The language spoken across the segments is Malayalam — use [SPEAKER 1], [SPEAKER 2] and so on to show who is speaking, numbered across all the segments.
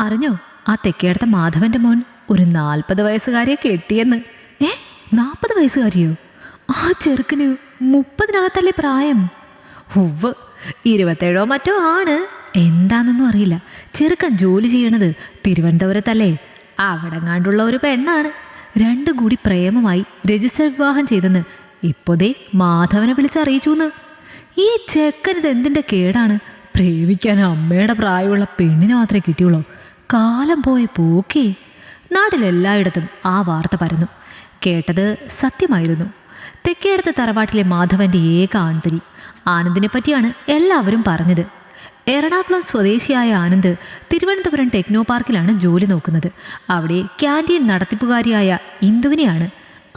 [SPEAKER 1] അറിഞ്ഞോ ആ തെക്കേടത്തെ മാധവന്റെ മോൻ ഒരു 40 വയസ്സുകാരിയെ കെട്ടിയെന്ന്? 40 വയസ്സുകാരിയോ? ആ ചെറുക്കന് 30-നകത്തല്ലേ പ്രായം? ഹുവ് 27 മറ്റോ ആണ്. എന്താണെന്നൊന്നും അറിയില്ല. ചെറുക്കൻ ജോലി ചെയ്യണത് തിരുവനന്തപുരത്തല്ലേ. അവിടെങ്ങാണ്ടുള്ള ഒരു പെണ്ണാണ്. രണ്ടും കൂടി പ്രേമമായി രജിസ്റ്റർ വിവാഹം ചെയ്തെന്ന് ഇപ്പോതേ മാധവനെ വിളിച്ചറിയിച്ചു. ഈ ചെക്കനിത് എന്തിൻ്റെ കേടാണ്? പ്രേമിക്കാൻ അമ്മയുടെ പ്രായമുള്ള പെണ്ണിനെ മാത്രമേ കിട്ടിയുള്ളൂ. കാലം പോയ പോക്കേ. നാട്ടിലെല്ലായിടത്തും ആ വാർത്ത പരന്നു. കേട്ടത് സത്യമായിരുന്നു. തെക്കേടത്തെ തറവാട്ടിലെ മാധവന്റെ ഏക ആൺതരി ആനന്ദിനെ പറ്റിയാണ് എല്ലാവരും പറഞ്ഞത്. എറണാകുളം സ്വദേശിയായ ആനന്ദ് തിരുവനന്തപുരം ടെക്നോ പാർക്കിലാണ് ജോലി നോക്കുന്നത്. അവിടെ ക്യാൻറ്റീൻ നടത്തിപ്പുകാരിയായ ഇന്ദുവിനെയാണ്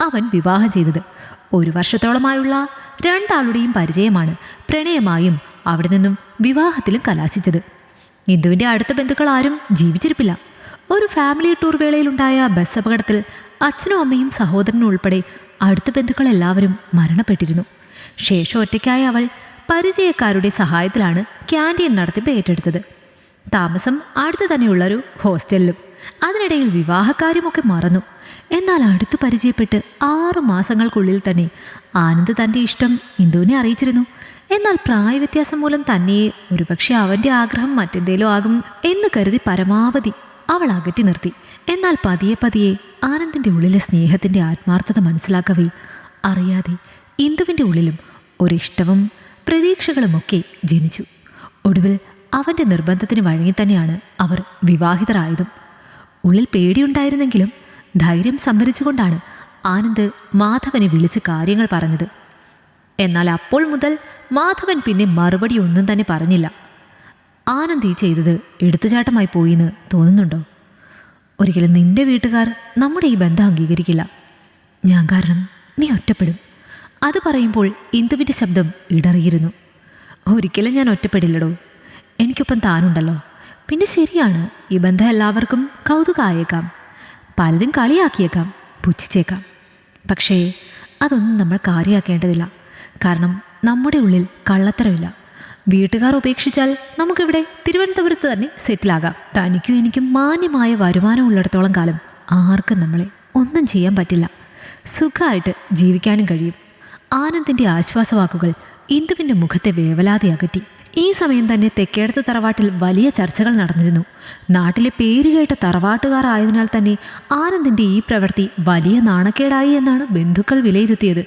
[SPEAKER 1] അവൻ വിവാഹം ചെയ്തത്. 1 വർഷത്തോളമായുള്ള രണ്ടാളുടെയും പരിചയമാണ് പ്രണയമായും അവിടെ നിന്നും വിവാഹത്തിലും കലാശിച്ചത്. ഇന്ദുവിൻ്റെ അടുത്ത ബന്ധുക്കൾ ആരും ജീവിച്ചിരിപ്പില്ല. ഒരു ഫാമിലി ടൂർ വേളയിലുണ്ടായ ബസ് അപകടത്തിൽ അച്ഛനും അമ്മയും സഹോദരനും ഉൾപ്പെടെ അടുത്ത ബന്ധുക്കളെല്ലാവരും മരണപ്പെട്ടിരുന്നു. ശേഷം ഒറ്റയ്ക്കായ അവൾ പരിചയക്കാരുടെ സഹായത്തിലാണ് ക്യാൻറ്റീൻ നടത്തിപ്പ് ഏറ്റെടുത്തത്. താമസം അടുത്ത് തന്നെയുള്ളൊരു ഹോസ്റ്റലിലും. അതിനിടയിൽ വിവാഹക്കാര്യമൊക്കെ മറന്നു. എന്നാൽ അടുത്ത് പരിചയപ്പെട്ട് 6 മാസങ്ങൾക്കുള്ളിൽ തന്നെ ആനന്ദ് തൻ്റെ ഇഷ്ടം ഇന്ദുവിനെ അറിയിച്ചിരുന്നു. എന്നാൽ പ്രായവ്യത്യാസം മൂലം തന്നെ ഒരുപക്ഷെ അവൻ്റെ ആഗ്രഹം മറ്റെന്തേലും ആകും എന്ന് കരുതി പരമാവധി അവൾ അകറ്റി നിർത്തി. എന്നാൽ പതിയെ പതിയെ ആനന്ദിൻ്റെ ഉള്ളിലെ സ്നേഹത്തിൻ്റെ ആത്മാർത്ഥത മനസ്സിലാക്കവേ അറിയാതെ ഇന്ദുവിൻ്റെ ഉള്ളിലും ഒരിഷ്ടവും പ്രതീക്ഷകളുമൊക്കെ ജനിച്ചു. ഒടുവിൽ അവൻ്റെ നിർബന്ധത്തിന് വഴങ്ങി തന്നെയാണ് അവർ വിവാഹിതരായതും. ഉള്ളിൽ പേടിയുണ്ടായിരുന്നെങ്കിലും ധൈര്യം സംഭരിച്ചുകൊണ്ടാണ് ആനന്ദ് മാധവനെ വിളിച്ച് കാര്യങ്ങൾ പറഞ്ഞത്. എന്നാൽ അപ്പോൾ മുതൽ മാധവൻ പിന്നെ മറുപടി ഒന്നും തന്നെ പറഞ്ഞില്ല. ആനന്ദ് ഈ ചെയ്തത് എടുത്തുചാട്ടമായി പോയിന്ന് തോന്നുന്നുണ്ടോ? ഒരിക്കലും നിന്റെ വീട്ടുകാർ നമ്മുടെ ഈ ബന്ധം അംഗീകരിക്കില്ല. ഞാൻ കാരണം നീ ഒറ്റപ്പെടും. അത് പറയുമ്പോൾ ഇന്ദുവിൻ്റെ ശബ്ദം ഇടറിയിരുന്നു. ഒരിക്കലും ഞാൻ ഒറ്റപ്പെടില്ലടോ. എനിക്കൊപ്പം താനുണ്ടല്ലോ. പിന്നെ ശരിയാണ്, ഈ ബന്ധം എല്ലാവർക്കും കൗതുകമായേക്കാം. പലരും കളിയാക്കിയേക്കാം, പുച്ഛിച്ചേക്കാം. പക്ഷേ അതൊന്നും നമ്മൾ കാര്യമാക്കേണ്ടതില്ല. കാരണം നമ്മുടെ ഉള്ളിൽ കള്ളത്തരമില്ല. വീട്ടുകാർ ഉപേക്ഷിച്ചാൽ നമുക്കിവിടെ തിരുവനന്തപുരത്ത് തന്നെ സെറ്റിലാകാം. തനിക്കും എനിക്കും മാന്യമായ വരുമാനം ഉള്ളിടത്തോളം കാലം ആർക്കും നമ്മളെ ഒന്നും ചെയ്യാൻ പറ്റില്ല. സുഖമായിട്ട് ജീവിക്കാനും കഴിയും. ആനന്ദിൻ്റെ ആശ്വാസവാക്കുകൾ ഇന്ദുവിൻ്റെ മുഖത്തെ വേവലാതി അകറ്റി. ഈ സമയം തന്നെ തെക്കേടത്ത് തറവാട്ടിൽ വലിയ ചർച്ചകൾ നടന്നിരുന്നു. നാട്ടിലെ പേരുകേട്ട തറവാട്ടുകാർ ആയതിനാൽ തന്നെ ആനന്ദിൻ്റെ ഈ പ്രവൃത്തി വലിയ നാണക്കേടായി എന്നാണ് ബന്ധുക്കൾ വിലയിരുത്തിയത്.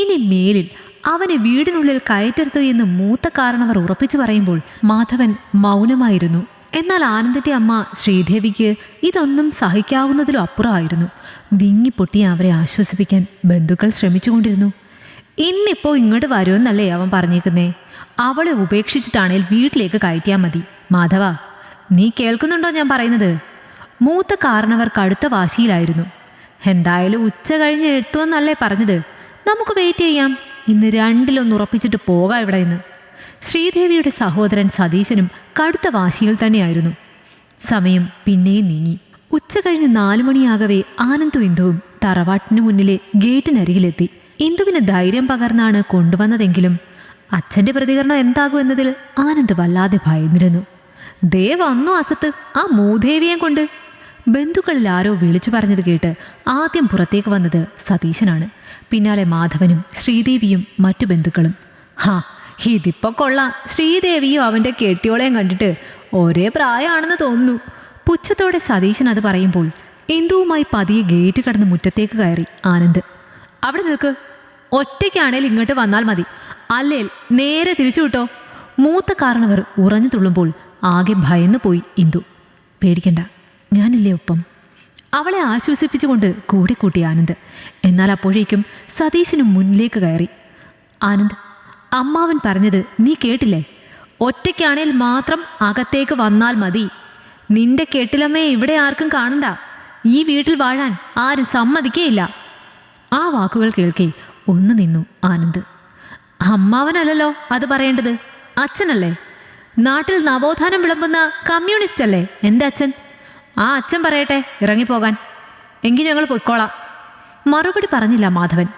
[SPEAKER 1] ഇനി മേലിൽ അവനെ വീടിനുള്ളിൽ കയറ്റരുത് എന്ന് മൂത്ത കാരണവർ ഉറപ്പിച്ചു പറയുമ്പോൾ മാധവൻ മൗനമായിരുന്നു. എന്നാൽ ആനന്ദിൻ്റെ അമ്മ ശ്രീദേവിക്ക് ഇതൊന്നും സഹിക്കാവുന്നതിലും അപ്പുറമായിരുന്നു. വിങ്ങിപ്പൊട്ടി അവരെ ആശ്വസിപ്പിക്കാൻ ബന്ധുക്കൾ ശ്രമിച്ചുകൊണ്ടിരുന്നു. ഇന്നിപ്പോൾ ഇങ്ങോട്ട് വരുമെന്നല്ലേ അവൻ പറഞ്ഞേക്കുന്നേ? അവളെ ഉപേക്ഷിച്ചിട്ടാണെങ്കിൽ വീട്ടിലേക്ക് കയറ്റിയാൽ മതി. മാധവ, നീ കേൾക്കുന്നുണ്ടോ ഞാൻ പറയുന്നത്? മൂത്ത കാരണവർ കടുത്ത വാശിയിലായിരുന്നു. എന്തായാലും ഉച്ച കഴിഞ്ഞ് എത്തുമെന്നല്ലേ പറഞ്ഞത്? നമുക്ക് വെയിറ്റ് ചെയ്യാം. ഇന്ന് 2-1 ഉറപ്പിച്ചിട്ട് പോകാം ഇവിടെ നിന്ന്. ശ്രീദേവിയുടെ സഹോദരൻ സതീശനും കടുത്ത വാശിയിൽ തന്നെയായിരുന്നു. സമയം പിന്നെയും നീങ്ങി. ഉച്ച കഴിഞ്ഞ് 4 മണിയാകവേ ആനന്ദും ഇന്ദുവും തറവാട്ടിന് മുന്നിലെ ഗേറ്റിനരികിലെത്തി. ഇന്ദുവിന് ധൈര്യം പകർന്നാണ് കൊണ്ടുവന്നതെങ്കിലും അച്ഛൻ്റെ പ്രതികരണം എന്താകുമെന്നതിൽ ആനന്ദ് വല്ലാതെ ഭയന്നിരുന്നു. ദേ വന്നു അസത്ത്, ആ മൂദേവിയെ കൊണ്ട്. ബന്ധുക്കളിൽ ആരോ വിളിച്ചു പറഞ്ഞത് കേട്ട് ആദ്യം പുറത്തേക്ക് വന്നത് സതീശനാണ്. പിന്നാലെ മാധവനും ശ്രീദേവിയും മറ്റു ബന്ധുക്കളും. ഇതിപ്പോ കൊള്ളാം. ശ്രീദേവിയും അവൻ്റെ കെട്ടിയോളെയും കണ്ടിട്ട് ഒരേ പ്രായമാണെന്ന് തോന്നുന്നു. പുച്ഛത്തോടെ സതീശൻ അത് പറയുമ്പോൾ ഇന്ദുവുമായി പതിയെ ഗേറ്റ് കടന്ന് മുറ്റത്തേക്ക് കയറി ആനന്ദ്. അവിടെ നിൽക്ക്. ഒറ്റയ്ക്കാണേൽ ഇങ്ങോട്ട് വന്നാൽ മതി. അല്ലേൽ നേരെ തിരിച്ചു വിട്ടോ. മൂത്ത കാരണവർ ഉറഞ്ഞു തുള്ളുമ്പോൾ ആകെ ഭയന്നു പോയി ഇന്ദു. പേടിക്കണ്ട, ഞാനില്ലേ ഒപ്പം. അവളെ ആശ്വസിപ്പിച്ചുകൊണ്ട് കൂടെ കൂട്ടി ആനന്ദ്. എന്നാൽ അപ്പോഴേക്കും സതീശനും മുന്നിലേക്ക് കയറി. ആനന്ദ്, അമ്മാവൻ പറഞ്ഞത് നീ കേട്ടില്ലേ? ഒറ്റയ്ക്കാണേൽ മാത്രം അകത്തേക്ക് വന്നാൽ മതി. നിന്റെ കെട്ടിലമ്മയെ ഇവിടെ ആർക്കും കാണണ്ട. ഈ വീട്ടിൽ വാഴാൻ ആരും സമ്മതിക്കേയില്ല. ആ വാക്കുകൾ കേൾക്കേ ഒന്ന് നിന്നു ആനന്ദ്. അമ്മാവനല്ലല്ലോ അത് പറയേണ്ടത്, അച്ഛനല്ലേ. നാട്ടിൽ നവോത്ഥാനം വിളമ്പുന്ന കമ്മ്യൂണിസ്റ്റ് അല്ലേ എൻ്റെ അച്ഛൻ. ആ അച്ഛൻ പറയട്ടെ ഇറങ്ങിപ്പോകാൻ. എങ്കിൽ ഞങ്ങൾ പൊയ്ക്കോളാം. മറുപടി പറഞ്ഞില്ല മാധവൻ.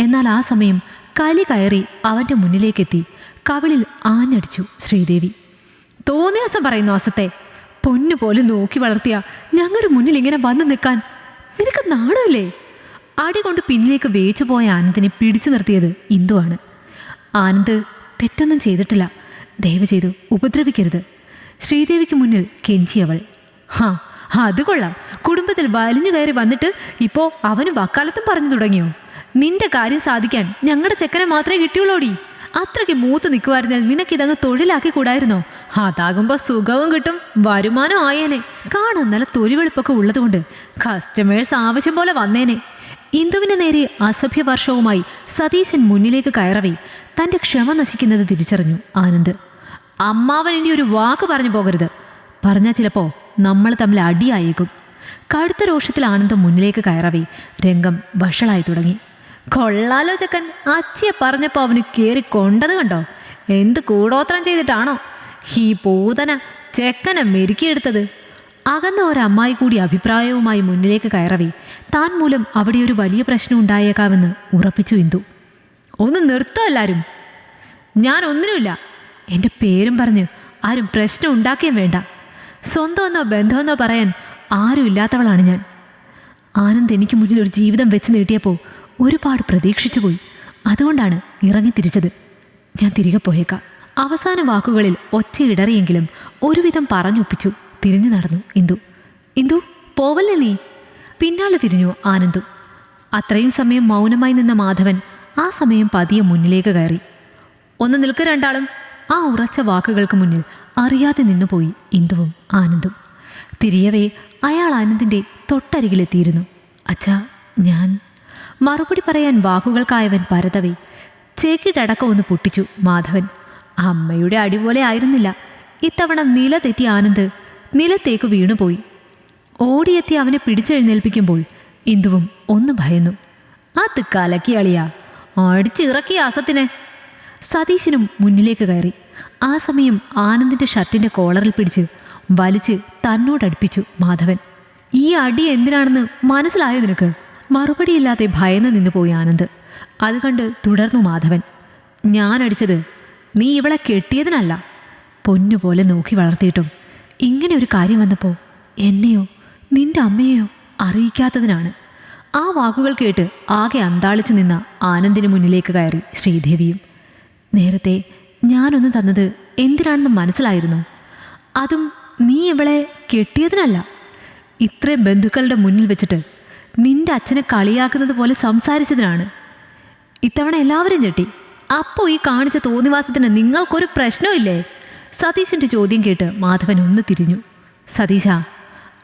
[SPEAKER 1] എന്നാൽ ആ സമയം കലി കയറി അവൻ്റെ മുന്നിലേക്കെത്തി കവിളിൽ ആഞ്ഞടിച്ചു ശ്രീദേവി. തോന്നിയാസം പറയുന്നു അസത്തെ. പൊന്നു പോലെ നോക്കി വളർത്തിയ ഞങ്ങളുടെ മുന്നിൽ ഇങ്ങനെ വന്നു നിൽക്കാൻ നിനക്ക് നാണമില്ലേ? അടി കൊണ്ട് പിന്നിലേക്ക് വേച്ചു പോയ ആനന്ദിനെ പിടിച്ചു നിർത്തിയത് ഇന്ദുവാണ്. ആനന്ദ് തെറ്റൊന്നും ചെയ്തിട്ടില്ല, ദയവ് ചെയ്തു ഉപദ്രവിക്കരുത്, ശ്രീദേവിക്ക് മുന്നിൽ കെഞ്ചിയവൾ. അത് കൊള്ളാം, കുടുംബത്തിൽ വലിഞ്ഞു കയറി വന്നിട്ട് ഇപ്പോൾ അവന് വക്കാലത്തും പറഞ്ഞു തുടങ്ങിയോ? നിന്റെ കാര്യം സാധിക്കാൻ ഞങ്ങളുടെ ചെക്കനെ മാത്രമേ കിട്ടിയുള്ളൂടി. അത്രയ്ക്ക് മൂത്ത് നിൽക്കുമായിരുന്നാൽ നിനക്കിതങ്ങ് തൊഴിലാക്കി കൂടായിരുന്നോ? അതാകുമ്പോൾ സുഖവും കിട്ടും, വരുമാനം ആയേനെ, കാണാൻ നല്ല തൊലിവെളുപ്പൊക്കെ ഉള്ളതുകൊണ്ട് കസ്റ്റമേഴ്സ് ആവശ്യം പോലെ വന്നേനെ. ഇന്ദുവിന് നേരെ അസഭ്യവർഷവുമായി സതീശൻ മുന്നിലേക്ക് കയറവേ തൻ്റെ ക്ഷമ നശിക്കുന്നത് തിരിച്ചറിഞ്ഞു ആനന്ദ്. അമ്മാവൻ ഇനി ഒരു വാക്ക് പറഞ്ഞു പോകരുത്, പറഞ്ഞാൽ ചിലപ്പോൾ നമ്മൾ തമ്മിൽ അടിയായേക്കും. കടുത്ത രോഷത്തിൽ ആനന്ദം മുന്നിലേക്ക് കയറവേ രംഗം വഷളായി തുടങ്ങി. കൊള്ളാലോ ചെക്കൻ, അച്ചിയെ പറഞ്ഞപ്പോൾ അവന് കയറി കൊണ്ടത് കണ്ടോ? എന്ത് കൂടോത്രം ചെയ്തിട്ടാണോ ഈ പൂതന ചെക്കനെ മെരുക്കിയെടുത്തത്? അകന്ന ഒരമ്മായി കൂടി അഭിപ്രായവുമായി മുന്നിലേക്ക് കയറവേ താൻ മൂലം അവിടെ ഒരു വലിയ പ്രശ്നം ഉണ്ടായേക്കാമെന്ന് ഉറപ്പിച്ചു ഇന്ദു. ഒന്ന് നിർത്തോ എല്ലാവരും, ഞാൻ ഒന്നിനുമില്ല. എൻ്റെ പേരും പറഞ്ഞ് ആരും പ്രശ്നം ഉണ്ടാക്കുകയും വേണ്ട. സ്വന്തമെന്നോ ബന്ധമെന്നോ പറയാൻ ആരും ഇല്ലാത്തവളാണ് ഞാൻ. ആനന്ദ് എനിക്ക് മുന്നിൽ ഒരു ജീവിതം വെച്ച് നീട്ടിയപ്പോൾ ഒരുപാട് പ്രതീക്ഷിച്ചു പോയി, അതുകൊണ്ടാണ് ഇറങ്ങിത്തിരിച്ചത്. ഞാൻ തിരികെ പോയേക്കാം. അവസാന വാക്കുകളിൽ ഒച്ചയിടറിയെങ്കിലും ഒരുവിധം പറഞ്ഞൊപ്പിച്ചു തിരിഞ്ഞു നടന്നു ഇന്ദു. ഇന്ദു, പോവല്ലേ നീ? പിന്നാലെ തിരിഞ്ഞു ആനന്ദും. അത്രയും സമയം മൗനമായി നിന്ന മാധവൻ ആ സമയം പതിയെ മുന്നിലേക്ക് കയറി. ഒന്ന് നിൽക്ക് രണ്ടാളും. ആ ഉറച്ച വാക്കുകൾക്ക് മുന്നിൽ അറിയാതെ നിന്നുപോയി ഇന്ദുവും ആനന്ദും. തിരിയവേ അയാൾ ആനന്ദിൻ്റെ തൊട്ടരികിലെത്തിയിരുന്നു. അച്ഛാ, ഞാൻ മറുപടി പറയാൻ വാക്കുകൾക്കായവൻ പരതവേ ചേക്കിട്ടടക്കം ഒന്ന് പൊട്ടിച്ചു മാധവൻ. അമ്മയുടെ അടിപോലെ ആയിരുന്നില്ല ഇത്തവണ. നില തെറ്റി ആനന്ദ് നിലത്തേക്ക് വീണുപോയി. ഓടിയെത്തി അവനെ പിടിച്ചെഴുന്നേൽപ്പിക്കുമ്പോൾ ഇന്ദുവും ഒന്ന് ഭയന്നു. അത് കലക്കി അളിയാ, അടിച്ചിറക്കിയ അസത്തിനെ. സതീശനും മുന്നിലേക്ക് കയറി. ആ സമയം ആനന്ദിൻ്റെ ഷർട്ടിൻ്റെ കോളറിൽ പിടിച്ച് വലിച്ച് തന്നോടടുപ്പിച്ചു മാധവൻ. ഈ അടി എന്തിനാണെന്ന് മനസ്സിലായോ നിനക്ക്? മറുപടിയില്ലാതെ ഭയന്ന് നിന്നുപോയി ആനന്ദ്. അത് കണ്ട് തുടർന്നു മാധവൻ. ഞാനടിച്ചത് നീ ഇവളെ കെട്ടിയതിനല്ല, പൊന്നുപോലെ നോക്കി വളർത്തിയിട്ടും ഇങ്ങനെ ഒരു കാര്യം വന്നപ്പോൾ എന്നെയോ നിന്റെ അമ്മയെയോ അറിയിക്കാത്തതിനാണ്. ആ വാക്കുകൾ കേട്ട് ആകെ അന്താളിച്ചു നിന്ന ആനന്ദിന് മുന്നിലേക്ക് കയറി ശ്രീദേവിയും. നേരത്തെ ഞാനൊന്ന് തന്നത് എന്തിനാണെന്ന് മനസ്സിലായിരുന്നു. അതും നീ ഇവളെ കെട്ടിയതിനല്ല, ഇത്രയും ബന്ധുക്കളുടെ മുന്നിൽ വെച്ചിട്ട് നിന്റെ അച്ഛനെ കളിയാക്കുന്നത് പോലെ സംസാരിച്ചതിനാണ്. ഇത്തവണ എല്ലാവരും ഞെട്ടി. അപ്പോൾ ഈ കാണിച്ച തോന്നിവാസത്തിന് നിങ്ങൾക്കൊരു പ്രശ്നമില്ലേ? സതീശൻ്റെ ചോദ്യം കേട്ട് മാധവൻ ഒന്ന് തിരിഞ്ഞു. സതീശ,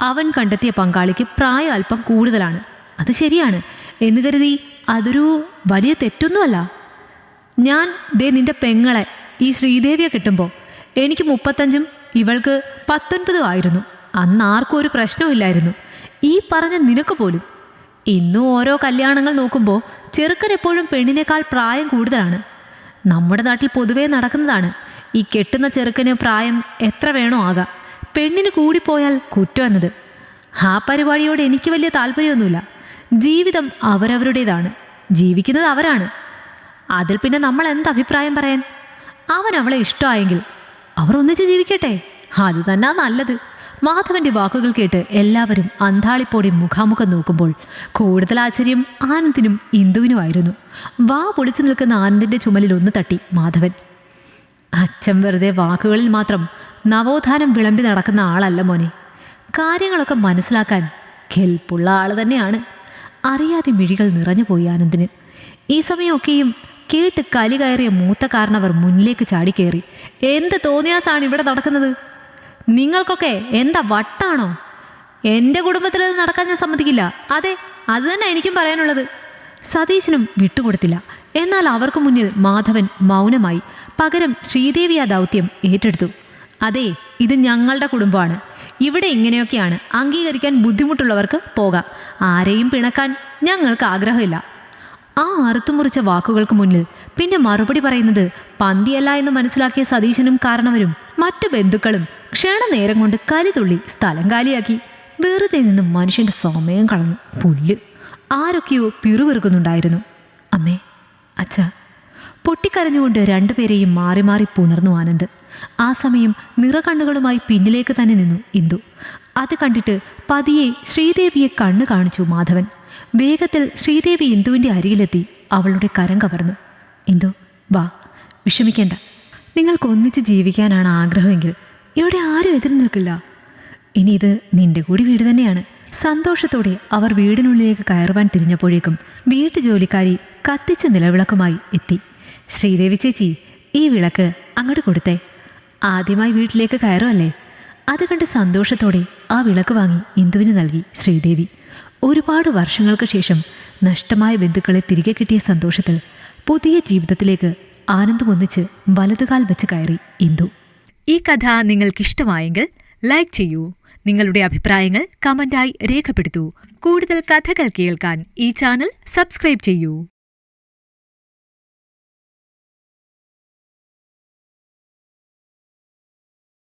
[SPEAKER 1] അവൻ കണ്ടെത്തിയ പങ്കാളിക്ക് പ്രായം അല്പം കൂടുതലാണ്, അത് ശരിയാണ്. എന്ന് കരുതി അതൊരു വലിയ തെറ്റൊന്നുമല്ല. ഞാൻ നിന്റെ പെങ്ങളെ ഈ ശ്രീദേവിയെ കിട്ടുമ്പോൾ എനിക്ക് 35 ഇവൾക്ക് 19 ആയിരുന്നു. അന്ന് ആർക്കും ഒരു പ്രശ്നമില്ലായിരുന്നു, ഈ പറഞ്ഞ നിനക്ക് പോലും. ഇന്നും ഓരോ കല്യാണങ്ങൾ നോക്കുമ്പോൾ ചെറുക്കൻ എപ്പോഴും പെണ്ണിനേക്കാൾ പ്രായം കൂടുതലാണ്. നമ്മുടെ നാട്ടിൽ പൊതുവേ നടക്കുന്നതാണ്. ഈ കെട്ടുന്ന ചെറുക്കന് പ്രായം എത്ര വേണോ ആകാം, പെണ്ണിന് കൂടിപ്പോയാൽ കുറ്റം എന്നത്. ആ പരിപാടിയോട് എനിക്ക് വലിയ താല്പര്യമൊന്നുമില്ല. ജീവിതം അവരവരുടേതാണ്, ജീവിക്കുന്നത് അവരാണ്. അതിൽ പിന്നെ നമ്മൾ എന്ത് അഭിപ്രായം പറയാൻ? അവൻ അവളെ ഇഷ്ടമായെങ്കിൽ അവർ ഒന്നിച്ച് ജീവിക്കട്ടെ, അത് തന്നെ നല്ലത്. മാധവന്റെ വാക്കുകൾ കേട്ട് എല്ലാവരും അന്താളിപ്പോടെ മുഖാമുഖം നോക്കുമ്പോൾ കൂടുതൽ ആശ്ചര്യം ആനന്ദിനും ഇന്ദുവിനുമായിരുന്നു. വാ പൊളിച്ചു നിൽക്കുന്ന ആനന്ദിന്റെ ചുമലിൽ ഒന്ന് തട്ടി മാധവൻ. അച്ഛൻ വെറുതെ വാക്കുകളിൽ മാത്രം നവോത്ഥാനം വിളമ്പി നടക്കുന്ന ആളല്ല മോനെ. കാര്യങ്ങളൊക്കെ മനസ്സിലാക്കാൻ കെൽപ്പുള്ള ആൾ തന്നെയാണ്. അറിയാതെ മിഴികൾ നിറഞ്ഞുപോയി ആനന്ദിന്. ഈ സമയമൊക്കെയും കേട്ട് കലി കയറിയ മൂത്ത കാരണവർ മുന്നിലേക്ക് ചാടിക്കയറി. എന്ത് തോന്നിയാസാണ് ഇവിടെ നടക്കുന്നത്? നിങ്ങൾക്കൊക്കെ എന്താ വട്ടാണോ? എൻ്റെ കുടുംബത്തിൽ അത് നടക്കാൻ ഞാൻ സമ്മതിക്കില്ല. അതെ, അത് തന്നെ എനിക്കും പറയാനുള്ളത്. സതീശനും വിട്ടുകൊടുത്തില്ല. എന്നാൽ അവർക്ക് മുന്നിൽ മാധവൻ മൗനമായി. പകരം ശ്രീദേവി ആ ദൗത്യം ഏറ്റെടുത്തു. അതെ, ഇത് ഞങ്ങളുടെ കുടുംബമാണ്. ഇവിടെ ഇങ്ങനെയൊക്കെയാണ്. അംഗീകരിക്കാൻ ബുദ്ധിമുട്ടുള്ളവർക്ക് പോകാം. ആരെയും പിണക്കാൻ ഞങ്ങൾക്ക് ആഗ്രഹമില്ല. ആ അറുത്തുമുറിച്ച വാക്കുകൾക്ക് മുന്നിൽ പിന്നെ മറുപടി പറയുന്നത് പന്തിയല്ല എന്ന് മനസ്സിലാക്കിയ സതീശനും കാരണവരും മറ്റു ബന്ധുക്കളും ക്ഷണനേരം കൊണ്ട് കലിതുള്ളി സ്ഥലം കാലിയാക്കി. വെറുതെ നിന്ന് മനുഷ്യൻ്റെ സമയം കളഞ്ഞു. പുല്ല്. ആരൊക്കെയോ പിറുവിറുക്കുന്നുണ്ടായിരുന്നു. അമ്മേ, അച്ഛ. പൊട്ടിക്കരഞ്ഞുകൊണ്ട് രണ്ടുപേരെയും മാറി മാറി പുണർന്നു ആനന്ദ്. ആ സമയം നിറകണ്ണുകളുമായി പിന്നിലേക്ക് തന്നെ നിന്നു ഇന്ദു. അത് കണ്ടിട്ട് പതിയെ ശ്രീദേവിയെ കണ്ണു കാണിച്ചു മാധവൻ. വേഗത്തിൽ ശ്രീദേവി ഇന്ദുവിൻ്റെ അരികിലെത്തി അവളുടെ കരം കവർന്നു. ഇന്ദു, വാ, വിഷമിക്കേണ്ട. നിങ്ങൾക്കൊന്നിച്ച് ജീവിക്കാനാണ് ആഗ്രഹമെങ്കിൽ ഇവിടെ ആരും എതിര് നിൽക്കില്ല. ഇനി ഇത് നിന്റെ കൂടി വീട് തന്നെയാണ്. സന്തോഷത്തോടെ അവർ വീടിനുള്ളിലേക്ക് കയറുവാൻ തിരിഞ്ഞപ്പോഴേക്കും വീട്ടുജോലിക്കാരി കത്തിച്ച നിലവിളക്കുമായി എത്തി. ശ്രീദേവി ചേച്ചി, ഈ വിളക്ക് അങ്ങോട്ട് കൊടുത്തേ. ആദ്യമായി വീട്ടിലേക്ക് കയറുമല്ലേ? അത് കണ്ട് സന്തോഷത്തോടെ ആ വിളക്ക് വാങ്ങി ഇന്ദുവിന് നൽകി ശ്രീദേവി. ഒരുപാട് വർഷങ്ങൾക്ക് ശേഷം നഷ്ടമായ ബന്ധുക്കളെ തിരികെ കിട്ടിയ സന്തോഷത്തിൽ പുതിയ ജീവിതത്തിലേക്ക് ആനന്ദമൊന്നിച്ച് വലതുകാൽ വെച്ച് കയറി ഇന്ദു. ഈ കഥ നിങ്ങൾക്കിഷ്ടമായെങ്കിൽ ലൈക്ക് ചെയ്യൂ. നിങ്ങളുടെ അഭിപ്രായങ്ങൾ കമന്റായി രേഖപ്പെടുത്തൂ. കൂടുതൽ കഥകൾ കേൾക്കാൻ ഈ ചാനൽ സബ്സ്ക്രൈബ് ചെയ്യൂ.